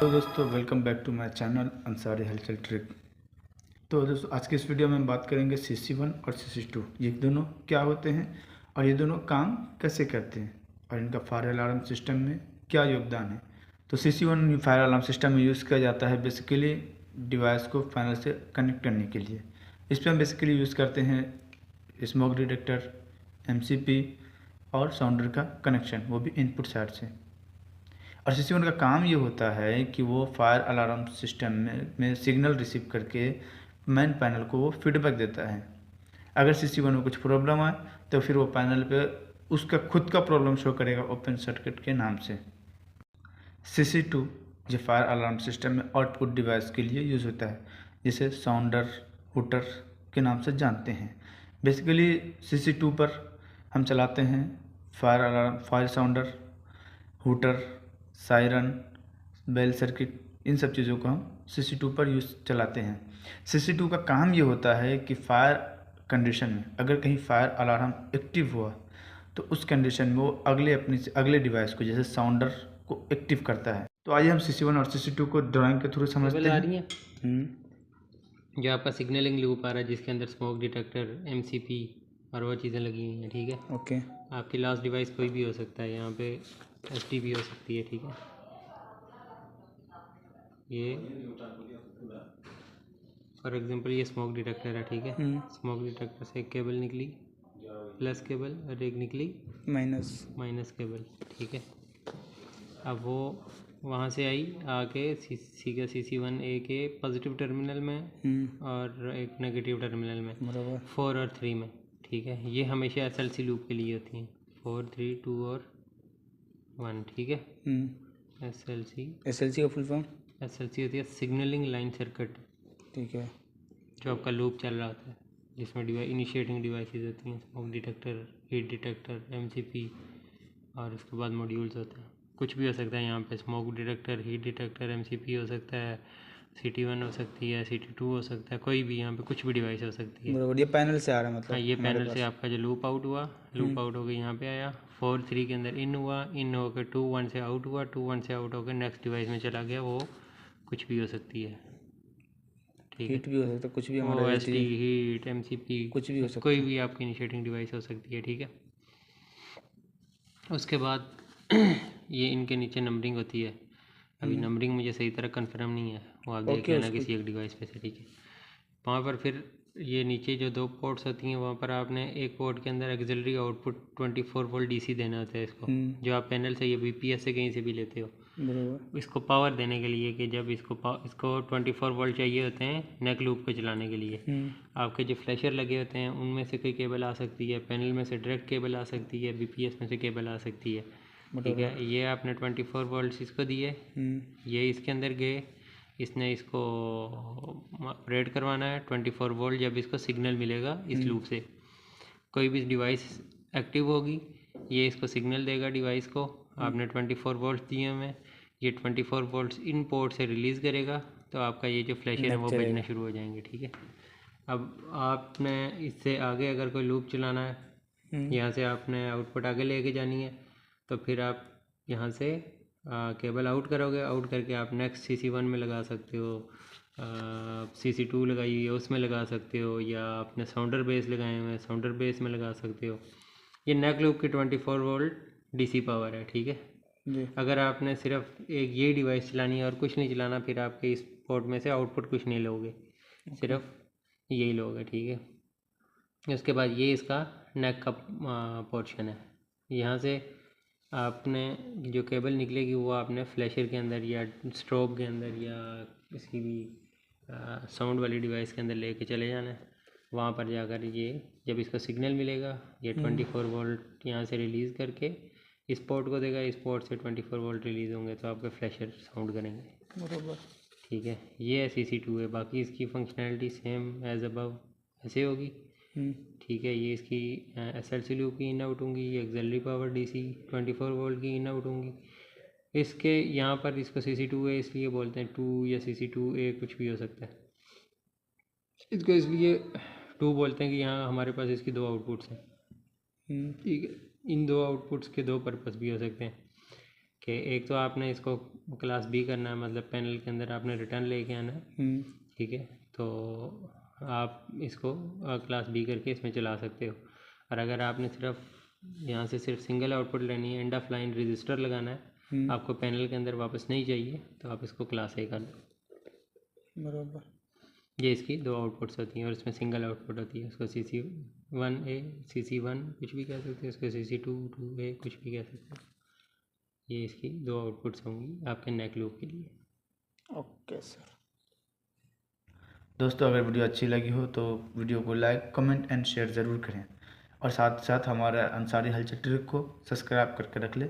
तो दोस्तों welcome back to my channel Ansari Halchal trick. तो दोस्तों आज की इस वीडियो में हम बात करेंगे CC1 और CC2 ये दोनों क्या होते हैं और ये दोनों काम कैसे करते हैं और इनका फायर अलार्म सिस्टम में क्या योगदान है। तो CC1 फायर अलार्म सिस्टम में यूज़ किया जाता है बेसिकली डिवाइस को पैनल से कनेक्ट करने के लिए। इस पर हम बेसिकली यूज़ करते हैं स्मोक डिटेक्टर, MCP और साउंडर का कनेक्शन, वो भी इनपुट साइड से। और CC1 का काम ये होता है कि वो फायर अलार्म सिस्टम में सिग्नल रिसीव करके मेन पैनल को वो फीडबैक देता है। अगर CC1 में कुछ प्रॉब्लम आए तो फिर वो पैनल पे उसका खुद का प्रॉब्लम शो करेगा ओपन सर्किट के नाम से। CC2 जो फायर अलार्म सिस्टम में आउटपुट डिवाइस के लिए यूज़ होता है, जिसे साउंडर हुटर के नाम से जानते हैं। बेसिकली CC2 पर हम चलाते हैं fire alarm, fire sounder, hooter, siren, bell circuit, इन सब चीज़ों को हम CC2 पर चलाते हैं। CC2 का काम ये होता है कि फायर कंडीशन में अगर कहीं फायर अलार्म एक्टिव हुआ तो उस कंडीशन में वो अगले डिवाइस को जैसे साउंडर को एक्टिव करता है। तो आइए हम CC1 और CC2 को ड्राइंग के थ्रू समझते आ हैं। रही है जो आपका सिग्नलिंग लूप आ रहा है जिसके अंदर स्मोक डिटेक्टर, MCP और वो चीज़ें लगी हुई हैं। ठीक है, ओके। आपकी लास्ट डिवाइस कोई भी हो सकता है, यहाँ पे SD भी हो सकती है। ठीक है, ये फॉर एग्जांपल ये स्मोक डिटेक्टर है। ठीक है, स्मोक डिटेक्टर से एक केबल निकली प्लस केबल और एक निकली माइनस केबल। ठीक है, अब वो वहाँ से आई आके CC1 A के पॉजिटिव टर्मिनल में और एक नेगेटिव टर्मिनल में, 4 और 3 में। ठीक है, ये हमेशा SLC लूप के लिए होती हैं, 4, 3, 2 और 1। ठीक है, SLC का फुल फॉर्म SLC होती है सिग्नलिंग लाइन सर्किट। ठीक है, जो आपका लूप चल रहा होता है जिसमें इनिशिएटिंग डिवाइसेस होती हैं, smoke detector, heat detector, MCP और उसके बाद मॉड्यूल्स होते हैं। कुछ भी हो सकता है यहाँ पे, smoke detector, heat detector, MCP हो सकता है, CT1 हो सकती है, CT2 हो सकता है, कोई भी यहाँ पे कुछ भी डिवाइस हो सकती है। बराबर। ये पैनल से आ रहा है मतलब? हाँ, ये पैनल से आपका जो लूप आउट हुआ, लूप आउट होकर यहाँ पे आया, 4, 3 के अंदर इन हुआ, इन होकर 2, 1 से आउट हुआ, 2, 1 से आउट होकर नेक्स्ट डिवाइस में चला गया। वो कुछ भी हो सकती है। ठीक है, हीट भी हो सकता है, कुछ भी हमारा OSD, हीट, MCP, कुछ भी हो सकता कोई भी आपकी इनिशिएटिंग डिवाइस हो सकती है। ठीक है, उसके बाद ये इनके नीचे नंबरिंग होती है। अभी नंबरिंग मुझे सही तरह कंफर्म नहीं है, वो आप देख लेना किसी एक डिवाइस पे से। ठीक है, वहाँ पर फिर ये नीचे जो 2 पोर्ट्स होती हैं वहाँ पर आपने एक पोर्ट के अंदर एक्सिलरी आउटपुट 24 वोल्ट DC देना होता है इसको, जो आप पैनल से, ये BPS से कहीं से भी लेते हो। बराबर। इसको पावर देने के लिए कि जब इसको 24 वोल्ट चाहिए होते हैं नेक लूप को चलाने के लिए, आपके जो फ्लैशर लगे होते हैं उनमें से कोई केबल आ सकती है, पैनल में से डायरेक्ट केबल आ सकती है, BPS में से केबल आ सकती है। ठीक है, ये आपने 24 वोल्ट इसको दिए, ये इसके अंदर गए, इसने इसको ऑपरेट करवाना है 24 वोल्ट। जब इसको सिग्नल मिलेगा इस लूप से, कोई भी डिवाइस एक्टिव होगी, ये इसको सिग्नल देगा डिवाइस को। आपने 24 वोल्ट दिए हमें, ये 24 वोल्ट इन पोर्ट से रिलीज़ करेगा, तो आपका ये जो फ्लैशर है वो बजना शुरू हो जाएंगे। ठीक है, अब आपने इससे आगे अगर कोई लूप चलाना है, यहाँ से आपने आउटपुट आगे लेके जानी है, तो फिर आप यहाँ से केबल आउट करोगे, आउट करके आप नेक्स्ट CC1 में लगा सकते हो, CC2 लगाई हुई है उसमें लगा सकते हो, या आपने साउंडर बेस लगाए हुए हैं साउंडर बेस में लगा सकते हो। ये नेक लूप की 24 वोल्ट DC पावर है। ठीक है, अगर आपने सिर्फ एक ये डिवाइस चलानी है और कुछ नहीं चलाना, फिर आपके इस पोर्ट में से आउटपुट कुछ नहीं लोगे, सिर्फ यही लोगे। ठीक है, उसके बाद ये इसका नेक का पोर्शन है। यहाँ से आपने जो केबल निकलेगी वो आपने फ्लैशर के अंदर या स्ट्रोब के अंदर या किसी भी साउंड वाली डिवाइस के अंदर लेके चले जाना है। वहाँ पर जाकर ये जब इसको सिग्नल मिलेगा, ये 24 वोल्ट यहाँ से रिलीज़ करके इस पोर्ट को देगा, इस पोर्ट से 24 वोल्ट रिलीज़ होंगे तो आपके फ्लैशर साउंड करेंगे। बराबर। ठीक है, ये CC2 है। बाकी इसकी फंक्शनैलिटी सेम एज अबव ऐसे होगी। ठीक है, ये इसकी SLC लूप की इन आउट होंगी, ये एक्सिलरी पावर DC 24 वोल्ट की इन आउट होंगी। इसके यहाँ पर इसको CC2 है इसलिए बोलते हैं 2 या CC2A कुछ भी हो सकता है। इसको इसलिए 2 बोलते हैं कि यहाँ हमारे पास इसकी 2 आउटपुट्स हैं। ठीक है, इन 2 आउटपुट्स के 2 पर्पस भी हो सकते हैं। कि एक तो आपने इसको क्लास बी करना है, मतलब पैनल के अंदर आपने रिटर्न लेके आना है, ठीक है। तो आप इसको क्लास बी करके इसमें चला सकते हो। और अगर आपने सिर्फ यहाँ से सिर्फ सिंगल आउटपुट लेनी है, एंड ऑफ लाइन रजिस्टर लगाना है, आपको पैनल के अंदर वापस नहीं चाहिए, तो आप इसको क्लास ए कर दो। बराबर। ये इसकी दो आउटपुट्स होती हैं और इसमें सिंगल आउटपुट होती है। उसको CC1A, CC1 कुछ भी कह सकते हैं, उसको CC2 2A कुछ भी कह सकते हैं। ये इसकी दो आउटपुट्स होंगी आपके नेक लूप के लिए। Okay sir. दोस्तों, अगर वीडियो अच्छी लगी हो तो वीडियो को लाइक, कमेंट एंड शेयर ज़रूर करें, और साथ साथ हमारा अंसारी हलचल ट्रिक को सब्सक्राइब करके रख लें।